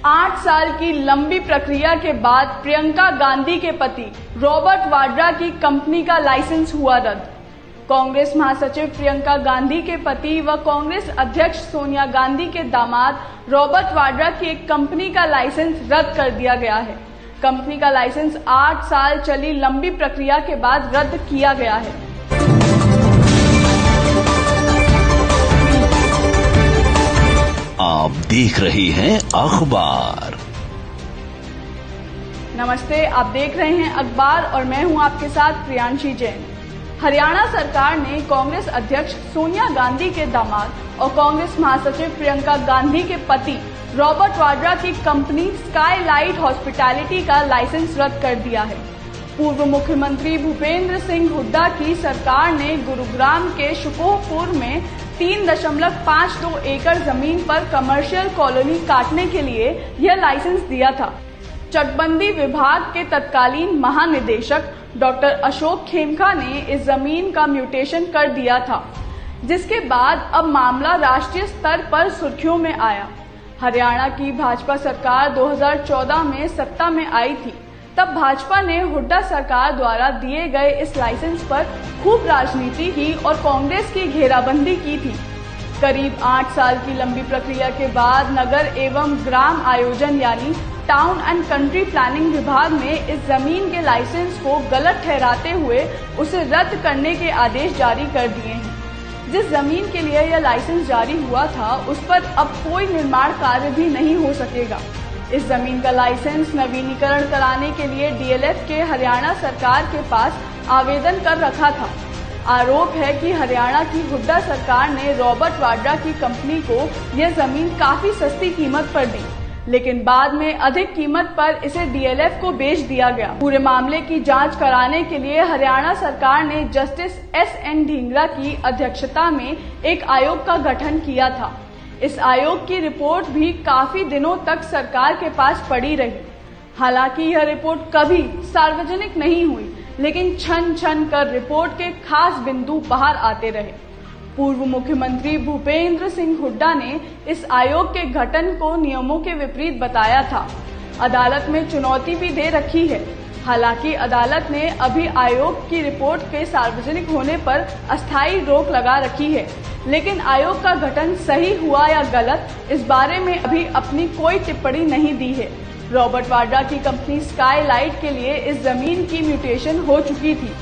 8 साल की लंबी प्रक्रिया के बाद प्रियंका गांधी के पति रॉबर्ट वाड्रा की कंपनी का लाइसेंस हुआ रद्द। कांग्रेस महासचिव प्रियंका गांधी के पति व कांग्रेस अध्यक्ष सोनिया गांधी के दामाद रॉबर्ट वाड्रा की एक कंपनी का लाइसेंस रद्द कर दिया गया है। कंपनी का लाइसेंस 8 साल चली लंबी प्रक्रिया के बाद रद्द किया गया है। आप देख रहे हैं अखबार। नमस्ते, आप देख रहे हैं अखबार और मैं हूं आपके साथ प्रियांशी जैन। हरियाणा सरकार ने कांग्रेस अध्यक्ष सोनिया गांधी के दामाद और कांग्रेस महासचिव प्रियंका गांधी के पति रॉबर्ट वाड्रा की कंपनी स्काईलाइट हॉस्पिटैलिटी का लाइसेंस रद्द कर दिया है। पूर्व मुख्यमंत्री भूपेंद्र सिंह हुड्डा की सरकार ने गुरुग्राम के शिकोहपुर में 3.52 एकड़ जमीन पर कमर्शियल कॉलोनी काटने के लिए यह लाइसेंस दिया था। चकबंदी विभाग के तत्कालीन महानिदेशक डॉक्टर अशोक खेमका ने इस जमीन का म्यूटेशन कर दिया था, जिसके बाद अब मामला राष्ट्रीय स्तर पर सुर्खियों में आया। हरियाणा की भाजपा सरकार 2014 में सत्ता में आई थी। तब भाजपा ने हुड्डा सरकार द्वारा दिए गए इस लाइसेंस पर खूब राजनीति की और कांग्रेस की घेराबंदी की थी। करीब 8 साल की लंबी प्रक्रिया के बाद नगर एवं ग्राम आयोजन यानी टाउन एंड कंट्री प्लानिंग विभाग ने इस जमीन के लाइसेंस को गलत ठहराते हुए उसे रद्द करने के आदेश जारी कर दिए हैं। जिस जमीन के लिए यह लाइसेंस जारी हुआ था, उस पर अब कोई निर्माण कार्य भी नहीं हो सकेगा। इस जमीन का लाइसेंस नवीनीकरण कराने के लिए डीएलएफ के हरियाणा सरकार के पास आवेदन कर रखा था। आरोप है कि हरियाणा की हुड्डा सरकार ने रॉबर्ट वाड्रा की कंपनी को यह जमीन काफी सस्ती कीमत पर दी, लेकिन बाद में अधिक कीमत पर इसे डीएलएफ को बेच दिया गया। पूरे मामले की जांच कराने के लिए हरियाणा सरकार ने जस्टिस एस.एन. ढींगरा की अध्यक्षता में एक आयोग का गठन किया था। इस आयोग की रिपोर्ट भी काफी दिनों तक सरकार के पास पड़ी रही। हालांकि यह रिपोर्ट कभी सार्वजनिक नहीं हुई, लेकिन छन छन कर रिपोर्ट के खास बिंदु बाहर आते रहे। पूर्व मुख्यमंत्री भूपेंद्र सिंह हुड्डा ने इस आयोग के गठन को नियमों के विपरीत बताया था। अदालत में चुनौती भी दे रखी है। हालांकि अदालत ने अभी आयोग की रिपोर्ट के सार्वजनिक होने पर अस्थायी रोक लगा रखी है, लेकिन आयोग का गठन सही हुआ या गलत, इस बारे में अभी अपनी कोई टिप्पणी नहीं दी है। रॉबर्ट वाड्रा की कंपनी स्काईलाइट के लिए इस जमीन की म्यूटेशन हो चुकी थी।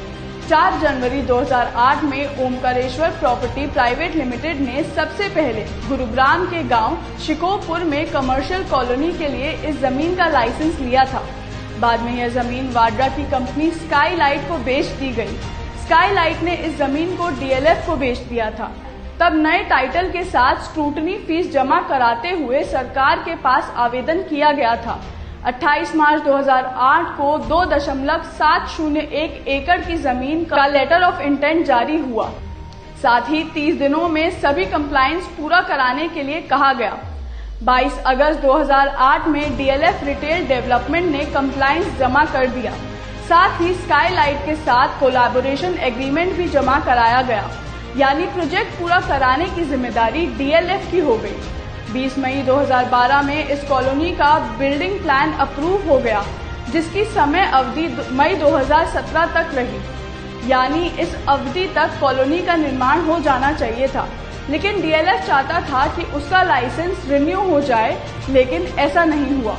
4 जनवरी 2008 में ओमकारेश्वर प्रॉपर्टी प्राइवेट लिमिटेड ने सबसे पहले गुरुग्राम के गांव शिकोहपुर में कमर्शियल कॉलोनी के लिए इस जमीन का लाइसेंस लिया था। बाद में यह जमीन वाड्रा की कंपनी स्काईलाइट को बेच दी गई। स्काईलाइट ने इस जमीन को डीएलएफ को बेच दिया था। तब नए टाइटल के साथ स्क्रूटनी फीस जमा कराते हुए सरकार के पास आवेदन किया गया था। 28 मार्च 2008 को 2.701 एकड़ की जमीन का लेटर ऑफ इंटेंट जारी हुआ। साथ ही 30 दिनों में सभी कंप्लायंस पूरा कराने के लिए कहा गया। 22 अगस्त 2008 में डीएलएफ रिटेल डेवलपमेंट ने कंप्लायंस जमा कर दिया। साथ ही स्काईलाइट के साथ कोलैबोरेशन एग्रीमेंट भी जमा कराया गया, यानी प्रोजेक्ट पूरा कराने की जिम्मेदारी डीएलएफ की हो गई। 20 मई 2012 में इस कॉलोनी का बिल्डिंग प्लान अप्रूव हो गया, जिसकी समय अवधि मई 2017 तक रही, यानी इस अवधि तक कॉलोनी का निर्माण हो जाना चाहिए था। लेकिन डीएलएफ चाहता था कि उसका लाइसेंस रिन्यू हो जाए, लेकिन ऐसा नहीं हुआ।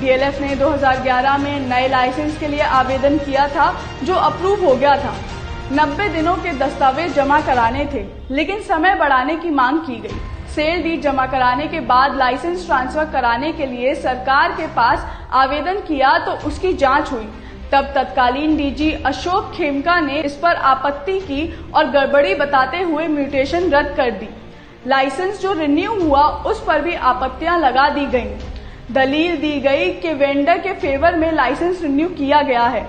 डीएलएफ ने 2011 में नए लाइसेंस के लिए आवेदन किया था, जो अप्रूव हो गया था। 90 दिनों के दस्तावेज जमा कराने थे, लेकिन समय बढ़ाने की मांग की गई। सेल डीड जमा कराने के बाद लाइसेंस ट्रांसफर कराने के लिए सरकार के पास आवेदन किया तो उसकी जांच हुई। तब तत्कालीन डीजी अशोक खेमका ने इस पर आपत्ति की और गड़बड़ी बताते हुए म्यूटेशन रद्द कर दी। लाइसेंस जो रिन्यू हुआ, उस पर भी आपत्तियां लगा दी गईं। दलील दी गई कि वेंडर के फेवर में लाइसेंस रिन्यू किया गया है।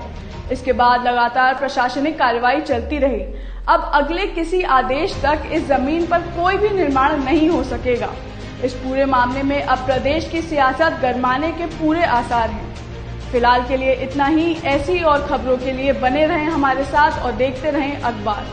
इसके बाद लगातार प्रशासनिक कार्रवाई चलती रही। अब अगले किसी आदेश तक इस जमीन पर कोई भी निर्माण नहीं हो सकेगा। इस पूरे मामले में अब प्रदेश की सियासत गरमाने के पूरे आसार हैं। फिलहाल के लिए इतना ही। ऐसी और खबरों के लिए बने रहें हमारे साथ और देखते रहें अखबार।